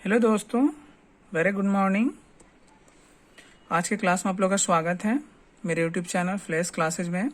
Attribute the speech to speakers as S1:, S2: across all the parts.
S1: Hello दोस्तों, very good morning. आज के क्लास में आप लोगों का स्वागत है मेरे यूट्यूब चैनल फ्लैश क्लासेज में।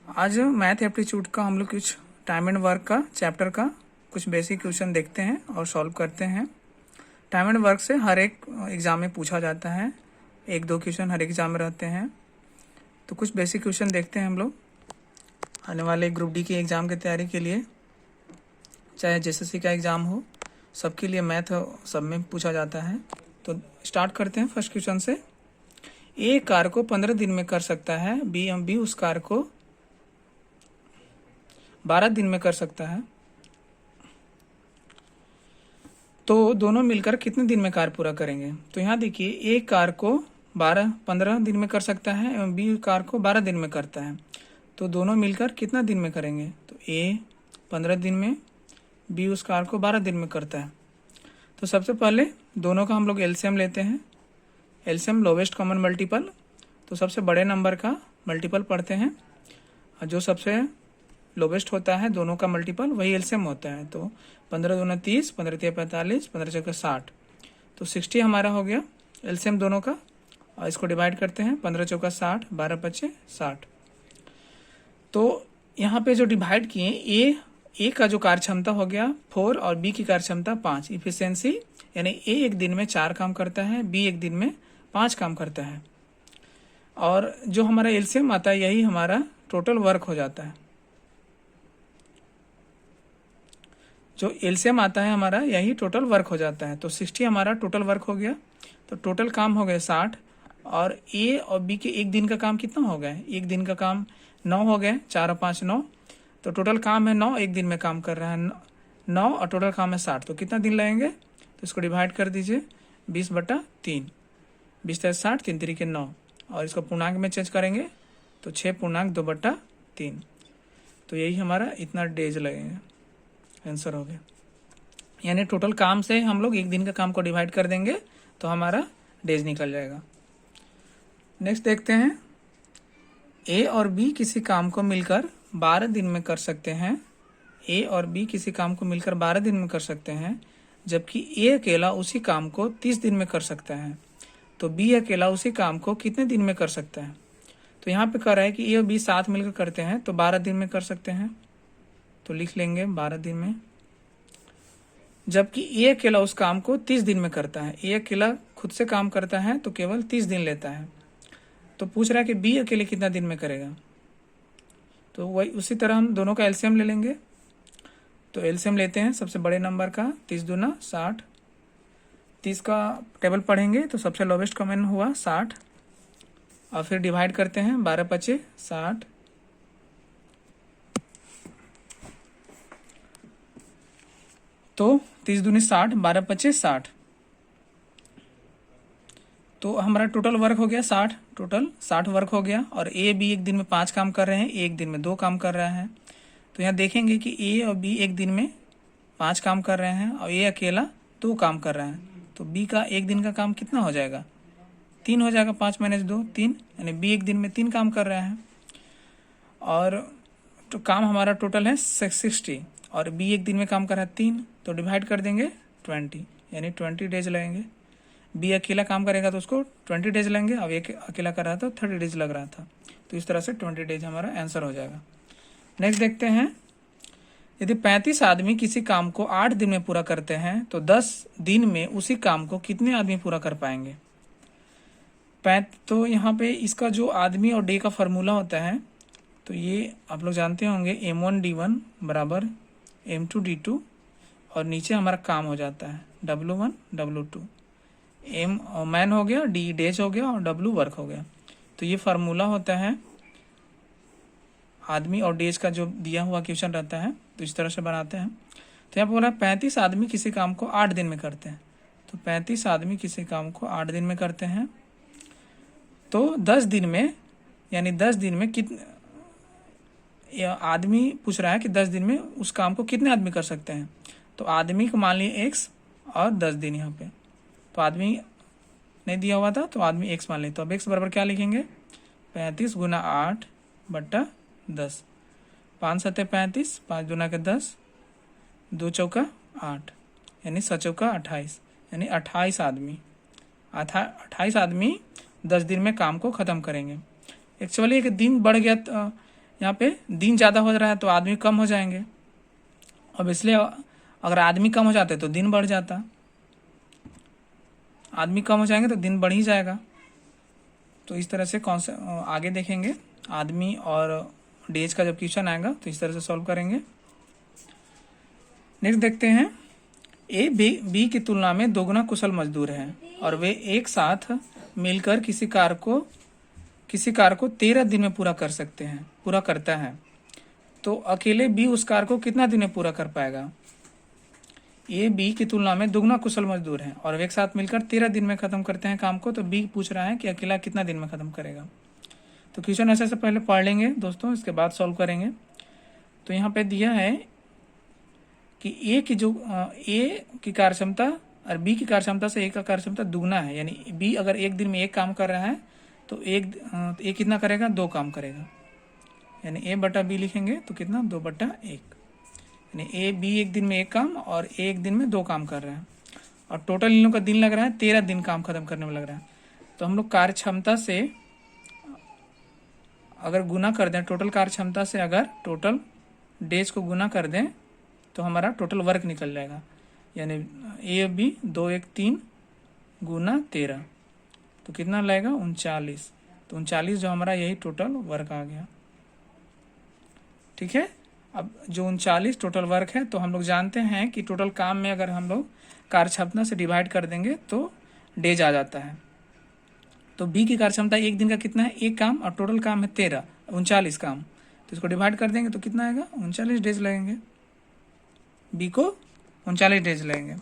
S1: आज मैथ एप्टीट्यूड का हम लोग कुछ टाइम एंड वर्क का चैप्टर का कुछ बेसिक क्वेश्चन देखते हैं और सॉल्व करते हैं। टाइम एंड वर्क से हर एक एग्ज़ाम में पूछा जाता है, एक दो क्वेश्चन हर एग्ज़ाम में रहते हैं। तो कुछ बेसिक क्वेश्चन देखते हैं हम लोग आने वाले ग्रुप डी की एग्ज़ाम की तैयारी के लिए, चाहे जेएसएससी का एग्ज़ाम हो, सबके लिए मैथ सब में पूछा जाता है। तो स्टार्ट करते हैं फर्स्ट क्वेश्चन से। ए कार को 15 दिन में कर सकता है, बी उस कार को 12 दिन में कर सकता है, तो दोनों मिलकर कितने दिन में कार पूरा करेंगे। तो यहाँ देखिए, ए कार को 15 दिन में कर सकता है एवं बी कार को 12 दिन में करता है, तो दोनों मिलकर कितना दिन में करेंगे। तो ए 15 दिन में, बी उस कार को 12 दिन में करता है। तो सबसे पहले दोनों का हम लोग एलसीएम लेते हैं। एलसीएम लोवेस्ट कॉमन मल्टीपल, तो सबसे बड़े नंबर का मल्टीपल पढ़ते हैं और जो सबसे लोवेस्ट होता है दोनों का मल्टीपल वही एलसीएम होता है। तो 15 दूना 30, 15 तिया 45, 15 चौका 60, तो 60 हमारा हो गया एलसीएम दोनों का। और इसको डिवाइड करते हैं, 15 चौका 60, 12 पच्चे 60। तो यहाँ पे जो डिवाइड किए, ए का जो कार्य क्षमता हो गया 4 और बी की कार्य क्षमता 5। इफिशियंसी यानी ए एक दिन में 4 काम करता है, बी एक दिन में 5 काम करता है। और जो हमारा एलसीएम आता है यही हमारा टोटल वर्क हो जाता है। जो एलसीएम आता है हमारा यही टोटल वर्क हो जाता है। तो 60 हमारा टोटल वर्क हो गया। तो टोटल काम हो गए 60, और ए और बी के एक दिन का काम कितना हो गया, एक दिन का काम 9 हो गए, 4 और 5 9, तो टोटल काम है 9, एक दिन में काम कर रहा है 9 और टोटल काम है 60। तो कितना दिन लगेंगे, तो इसको डिवाइड कर दीजिए 20/3, 20 60, 3 3 9, और इसको पूर्णांक में चेंज करेंगे तो 6.2/3। तो यही हमारा इतना डेज लगेंगे, आंसर हो गया। यानी टोटल काम से हम लोग एक दिन का काम को डिवाइड कर देंगे तो हमारा डेज निकल जाएगा। नेक्स्ट देखते हैं, ए और बी किसी काम को मिलकर 12 दिन में कर सकते हैं। ए और बी किसी काम को मिलकर 12 दिन में कर सकते हैं, जबकि ए अकेला उसी काम को 30 दिन में कर सकता है। तो बी अकेला उसी काम को कितने दिन में कर सकता है। तो यहाँ पे कह रहा है कि ए और बी साथ मिलकर करते हैं तो 12 दिन में कर सकते हैं, तो लिख लेंगे 12 दिन में। जबकि ए अकेला उस काम को 30 दिन में करता है। ए अकेला खुद से काम करता है तो केवल 30 दिन लेता है। तो पूछ रहा है कि बी अकेले कितना दिन में करेगा। तो वही उसी तरह हम दोनों का एलसीएम ले लेंगे। तो एलसीएम लेते हैं सबसे बड़े नंबर का, 30 दूना 60, 30 का टेबल पढ़ेंगे तो सबसे लोवेस्ट कॉमन हुआ 60, और फिर डिवाइड करते हैं 12 पच्चे 60, तो 30 दूनी 60, 12 पच्चे 60, तो हमारा टोटल वर्क हो गया 60, टोटल 60 वर्क हो गया। और ए बी एक दिन में 5 काम कर रहे हैं, एक दिन में 2 काम कर रहा है। तो यहाँ देखेंगे कि ए और बी एक दिन में 5 काम कर रहे हैं और ए अकेला 2 काम कर रहा है। तो बी का एक दिन का काम कितना हो जाएगा, 3 हो जाएगा, 5 - 2 3, यानी बी एक दिन में 3 काम कर रहा है। और तो काम हमारा टोटल है 60, और बी एक दिन में काम कर रहा है 3, तो डिवाइड कर देंगे 20, यानी 20 डेज लगेंगे। बी अकेला काम करेगा तो उसको 20 डेज लगेंगे, अब एक अकेला कर रहा था 30 डेज लग रहा था। तो इस तरह से 20 डेज हमारा आंसर हो जाएगा। नेक्स्ट देखते हैं, यदि 35 आदमी किसी काम को 8 दिन में पूरा करते हैं तो 10 दिन में उसी काम को कितने आदमी पूरा कर पाएंगे। तो यहाँ पे इसका जो आदमी और डे का फार्मूला होता है, तो ये आप लोग जानते होंगे, M1D1 बराबर M2D2, और नीचे हमारा काम हो जाता है W1 W2। M मैन हो गया, D डेज हो गया और W वर्क हो गया। तो ये फार्मूला होता है आदमी और डेज का, जो दिया हुआ क्वेश्चन रहता है तो इस तरह से बनाते हैं। तो यहाँ पर बोला 35 आदमी किसी काम को 8 दिन में करते हैं। तो 35 आदमी किसी काम को 8 दिन में करते हैं, तो 10 दिन में, यानी 10 दिन में कितने आदमी पूछ रहा है कि 10 दिन में उस काम को कितने आदमी कर सकते हैं। तो आदमी को मान लिए x और 10 दिन यहाँ पे, तो आदमी नहीं दिया हुआ था तो आदमी x मान ले। तो अब x बराबर क्या लिखेंगे, 35 × 8/10, 5 × 7 = 35, 5 दूना के 10, 2 चौका 8, यानी 28, यानी 28 आदमी 28 आदमी 10 दिन में काम को ख़त्म करेंगे। एक्चुअली एक दिन बढ़ गया तो यहाँ पे दिन ज़्यादा हो रहा है तो आदमी कम हो जाएंगे। अब इसलिए अगर आदमी कम हो जाते तो दिन बढ़ जाता, आदमी कम हो जाएंगे तो दिन बढ़ ही जाएगा। तो इस तरह से कौन से आगे देखेंगे, आदमी और डेज का जब क्वेश्चन आएगा तो इस तरह से सॉल्व करेंगे। नेक्स्ट देखते हैं, ए बी की तुलना में दोगुना कुशल मजदूर हैं और वे एक साथ मिलकर किसी कार्य को 13 दिन में पूरा करता है, तो अकेले बी उस कार्य को कितना दिन में पूरा कर पाएगा। ए बी की तुलना में दोगुना कुशल मजदूर हैं और वे एक साथ मिलकर 13 दिन में खत्म करते हैं काम को, तो बी पूछ रहा है कि अकेला कितना दिन में खत्म करेगा। तो क्वेश्चन ऐसे से पहले पढ़ लेंगे दोस्तों, इसके बाद सॉल्व करेंगे। तो यहाँ पे दिया है कि ए की कार्यक्षमता और बी की कार्यक्षमता से ए का कार्यक्षमता दुगना है, यानी बी अगर एक दिन में एक काम कर रहा है तो ए कितना करेगा, 2 काम करेगा, यानी ए बटा बी लिखेंगे तो कितना 2/1, यानी ए बी एक दिन में एक काम और ए एक दिन में 2 काम कर रहा है और टोटल इन लोग का दिन लग रहा है 13 दिन काम खत्म करने में लग रहा है। तो हम लोग कार्यक्षमता से अगर गुना कर दें, टोटल कार्यक्षमता से अगर टोटल डेज को गुना कर दें तो हमारा टोटल वर्क निकल जाएगा, यानी ए बी 2 1 3 गुना 13 तो कितना लगेगा 39। तो 39 जो हमारा यही टोटल वर्क आ गया। ठीक है, अब जो 39 टोटल वर्क है तो हम लोग जानते हैं कि टोटल काम में अगर हम लोग कार्यक्षमता से डिवाइड कर देंगे तो डेज आ जाता है। तो बी की कार्यक्षमता एक दिन का कितना है, 1 काम, और टोटल काम है 13, 39 काम, तो इसको डिवाइड कर देंगे तो कितना आएगा 39 डेज लगेंगे, बी को 39 डेज लगेंगे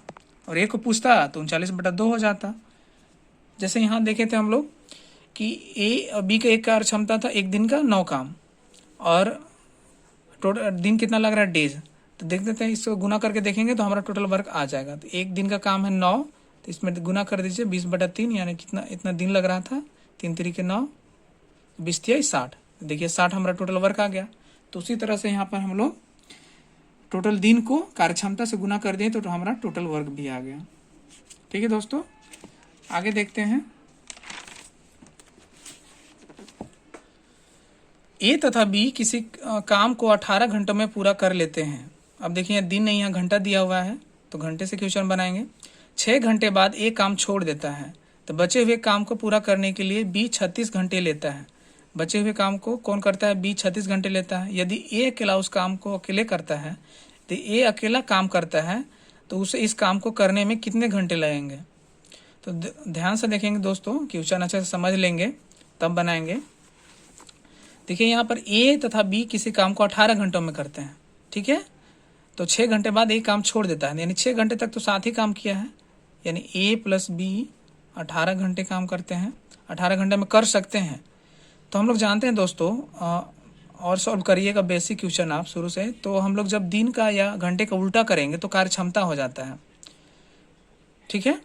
S1: और ए को पूछता तो 39/2 हो जाता। जैसे यहाँ देखे थे हम लोग कि ए और बी का एक कार्यक्षमता था एक दिन का 9 काम और टोटल दिन कितना लग रहा है डेज, तो देख देते हैं, इसको गुना करके देखेंगे तो हमारा टोटल वर्क आ जाएगा। तो एक दिन का काम है 9, तो इसमें गुना कर दीजिए 20/3, यानी कितना इतना दिन लग रहा था, 3 3 के 9, 20 60, देखिए 60 हमारा टोटल वर्क आ गया। तो उसी तरह से यहाँ पर हम लोग टोटल दिन को कार्यक्षमता से गुना कर दें तो हमारा टोटल वर्क भी आ गया। ठीक है दोस्तों, आगे देखते हैं। ए तथा बी किसी काम को 18 घंटों में पूरा कर लेते हैं। अब देखिए दिन नहीं, यहाँ घंटा दिया हुआ है तो घंटे से क्वेश्चन बनाएंगे। 6 घंटे बाद ए काम छोड़ देता है, तो बचे हुए काम को पूरा करने के लिए बी 36 घंटे लेता है। बचे हुए काम को कौन करता है, बी 36 घंटे लेता है। यदि ए अकेला उस काम को अकेले करता है, तो ए अकेला काम करता है तो उसे इस काम को करने में कितने घंटे लगेंगे। तो ध्यान से देखेंगे दोस्तों, क्वेश्चन अच्छे से समझ लेंगे तब बनाएंगे। देखिए यहाँ पर ए तथा बी किसी काम को 18 घंटों में करते हैं, ठीक है, तो 6 घंटे बाद एक काम छोड़ देता है, यानी 6 घंटे तक तो साथ ही काम किया है, यानी ए प्लस बी 18 घंटे काम करते हैं, 18 घंटे में कर सकते हैं। तो हम लोग जानते हैं दोस्तों, और सॉल्व करिएगा बेसिक क्वेश्चन आप शुरू से, तो हम लोग जब दिन का या घंटे का उल्टा करेंगे तो कार्यक्षमता हो जाता है। ठीक है,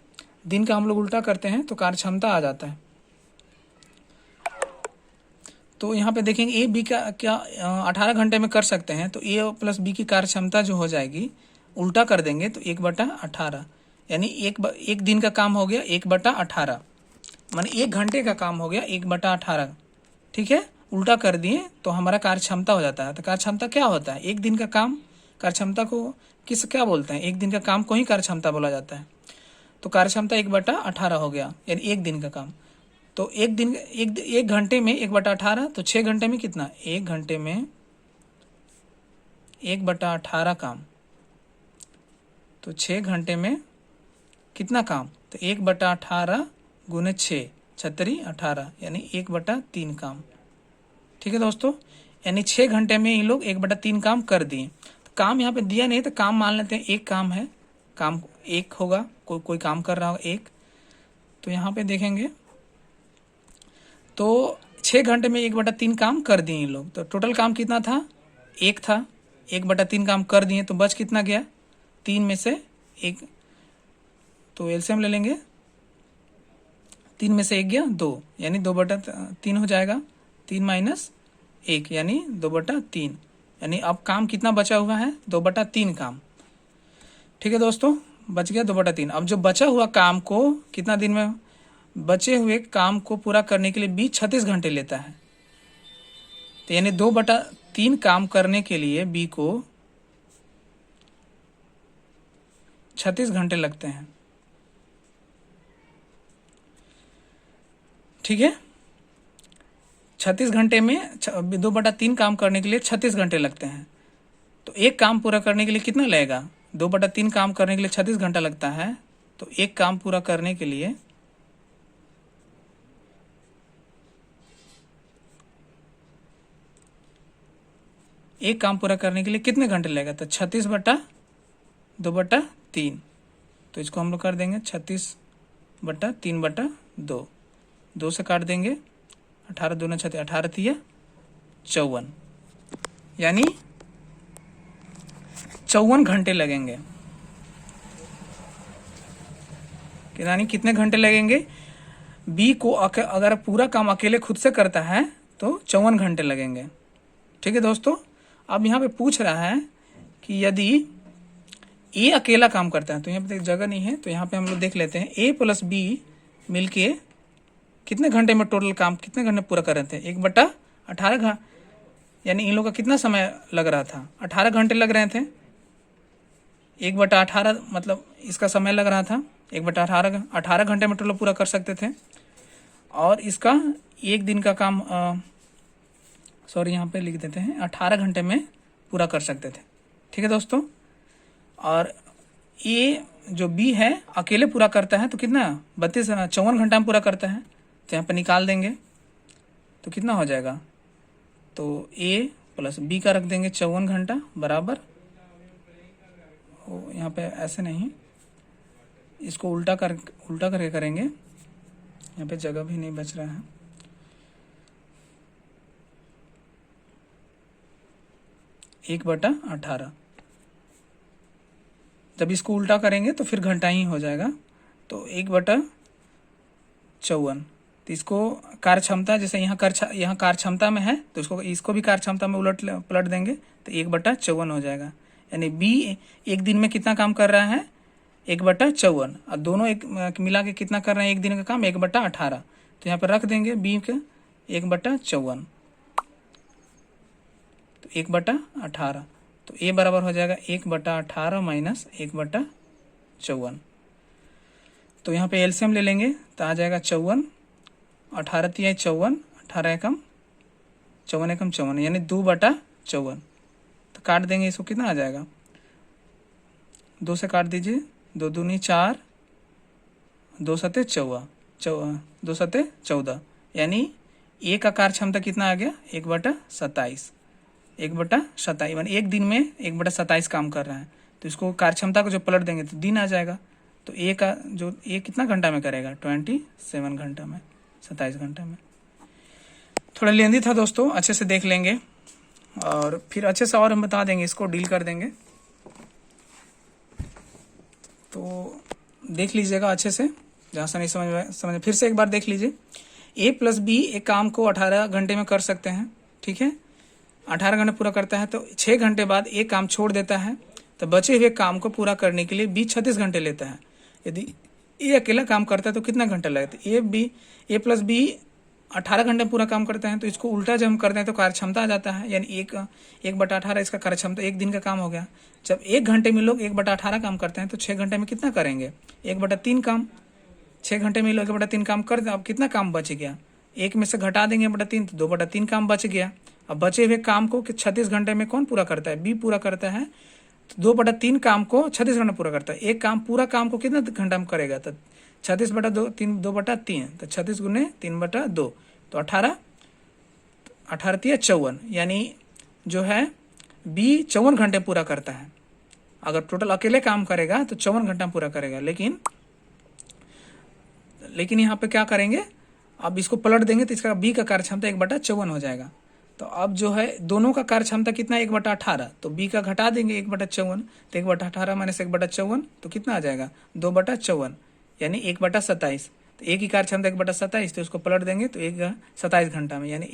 S1: दिन का हम लोग उल्टा करते हैं तो कार्यक्षमता आ जाता है। तो यहाँ पे देखेंगे ए बी का क्या 18 घंटे में कर सकते हैं, तो ए प्लस बी की कार्यक्षमता जो हो जाएगी उल्टा कर देंगे तो 1/18, यानी एक दिन का काम हो गया 1/18, माने 1 घंटे का काम हो गया 1/18। ठीक है, उल्टा कर दिए तो हमारा कार्यक्षमता हो जाता है। तो कार्यक्षमता क्या होता है, एक दिन का काम, कार्यक्षमता को किस क्या बोलते हैं, एक दिन का काम को ही कार्यक्षमता बोला जाता है। तो कार्यक्षमता 1/18 हो गया, यानी एक दिन का काम। तो एक घंटे में 1/18, तो 6 घंटे में कितना, 1 घंटे में 1/18 काम, तो 6 घंटे में कितना काम, तो 1/18 गुने 6, 36 18, यानी 1/3 काम। ठीक है दोस्तों, यानी 6 घंटे में ये लोग 1/3 काम कर दिए। तो काम यहाँ पे दिया नहीं तो काम मान लेते हैं एक काम है, काम एक होगा, कोई काम कर रहा होगा एक। तो यहाँ पे देखेंगे तो 6 घंटे में 1/3 काम कर दिए ये लोग, तो टोटल काम कितना था, एक था, 1/3 काम कर दिए तो बच कितना गया, 3 में से 1, तो एलसीएम ले लेंगे, 3 में से 1 गया 2, यानी 2/3 हो जाएगा, 3 - 1 यानी 2/3, यानी अब काम कितना बचा हुआ है, 2/3 काम। ठीक है दोस्तों, बच गया 2/3। अब जो बचा हुआ काम को कितना दिन में, बचे हुए काम को पूरा करने के लिए बी 36 घंटे लेता है। तो यानी 2/3 काम करने के लिए बी को 36 घंटे लगते हैं। ठीक है, 36 घंटे में 2/3 काम करने के लिए 36 घंटे लगते हैं। तो एक काम पूरा करने के लिए कितना लगेगा, 2/3 काम करने के लिए 36 घंटा लगता है। तो एक काम पूरा करने के लिए कितने घंटे लगेगा, तो 36/2/3। तो इसको हम लोग कर देंगे 36/3/2, 2 से काट देंगे, 18 दूना 36, 18 तिया 54, यानी 54 घंटे लगेंगे। यानी कितने घंटे लगेंगे, बी को अगर पूरा काम अकेले खुद से करता है तो 54 घंटे लगेंगे। ठीक है दोस्तों, अब यहाँ पे पूछ रहा है कि यदि ए अकेला काम करता है, तो यहाँ पे जगह नहीं है, तो यहाँ पे हम लोग देख लेते हैं ए प्लस बी मिलके कितने घंटे में टोटल काम कितने घंटे पूरा कर रहे थे, 1/18 यानी इन लोगों का कितना समय लग रहा था, 18 घंटे लग रहे थे। 1/18 मतलब इसका समय लग रहा था 1/18, 18 घंटे में टोटल पूरा कर सकते थे। और इसका एक दिन का काम सॉरी यहाँ पे लिख देते हैं 18 घंटे में पूरा कर सकते थे। ठीक है दोस्तों, और ये जो बी है अकेले पूरा करता है तो कितना 54 घंटा में पूरा करता है। तो यहाँ पे निकाल देंगे तो कितना हो जाएगा, तो ए प्लस बी का रख देंगे 54 घंटा बराबर, यहाँ पे ऐसे नहीं, इसको उल्टा करके करेंगे, यहाँ पे जगह भी नहीं बच रहा है। एक बटा 18, जब इसको उल्टा करेंगे तो फिर घंटा ही हो जाएगा। तो 1/54, तो इसको कार्य क्षमता जैसे यहाँ कार्य क्षमता में है तो इसको भी कार्य क्षमता में पलट देंगे तो 1/54 हो जाएगा। यानी बी एक दिन में कितना काम कर रहा है, 1/54, और दोनों एक मिला के कितना कर रहे हैं एक दिन का काम, 1/18। तो यहाँ पर रख देंगे बी का 1/54, तो 1/18, तो ए बराबर हो जाएगा 1/18 माइनस 1/54। तो यहाँ पे एलसीएम ले लेंगे तो आ जाएगा 54, 18 तिया 54, 18 एकम 54, यानी 2/54। तो काट देंगे इसको, कितना आ जाएगा, 2 से काट दीजिए, 2 दूनी 4, 2 सते 14, यानी ए का कार्य क्षमता कितना आ गया, 1/27, 1/27, यानी एक दिन में 1/27 काम कर रहा है। तो इसको कार्य क्षमता को जो पलट देंगे तो दिन आ जाएगा। तो ए का जो ए कितना घंटा में करेगा, 27 घंटा में, 27 घंटा में। थोड़ा लेंदी था दोस्तों, अच्छे से देख लेंगे और फिर अच्छे से और हम बता देंगे, इसको डील कर देंगे। तो देख लीजिएगा अच्छे से, जहाँ से नहीं समझ फिर से एक बार देख लीजिए। ए प्लस बी एक काम को 18 घंटे में कर सकते हैं। ठीक है, 18 घंटे पूरा करता है तो 6 घंटे बाद एक काम छोड़ देता है, तो बचे हुए काम को पूरा करने के लिए बी 36 घंटे लेता है। यदि ए अकेला काम करता है तो कितना घंटा लगता है, ए प्लस बी 18 घंटे पूरा काम करते हैं। तो इसको उल्टा जब हम करते हैं तो कार्य क्षमता आ जाता है, यानी 1/18 इसका कार्य क्षमता एक दिन का काम हो गया। जब 1 घंटे में लोग 1/18 काम करते हैं तो 6 घंटे में कितना करेंगे, 1/3 काम। 6 घंटे में लोग 1/3 काम करते हैं, अब कितना काम बच गया, एक में से घटा देंगे 1/3 तो 2/3 काम बच गया। अब बचे हुए काम को 36 घंटे में कौन पूरा करता है, बी पूरा करता है। तो 2/3 काम को 36 घंटे पूरा करता है। एक काम पूरा काम को कितना घंटा में करेगा, तो 36/2, 2/3, तो 36 गुने 3/2, तो 18 तिया 54, यानी जो है बी 54 घंटे पूरा करता है। अगर टोटल अकेले काम करेगा तो 54 घंटा पूरा करेगा, लेकिन यहाँ पे क्या करेंगे, अब इसको पलट देंगे तो इसका बी का कार्य क्षमता 1/54 हो जाएगा। तो अब जो है दोनों का कार्य क्षमता कितना है, 1/18, तो बी का घटा देंगे 1/54, तो 1/18 माइनस 1/54 तो कितना आ जाएगा, 2/54, यानी 1/27। तो एक ही कार्य क्षमता 1/27, तो इसको पलट देंगे तो 27 घंटा में, यानी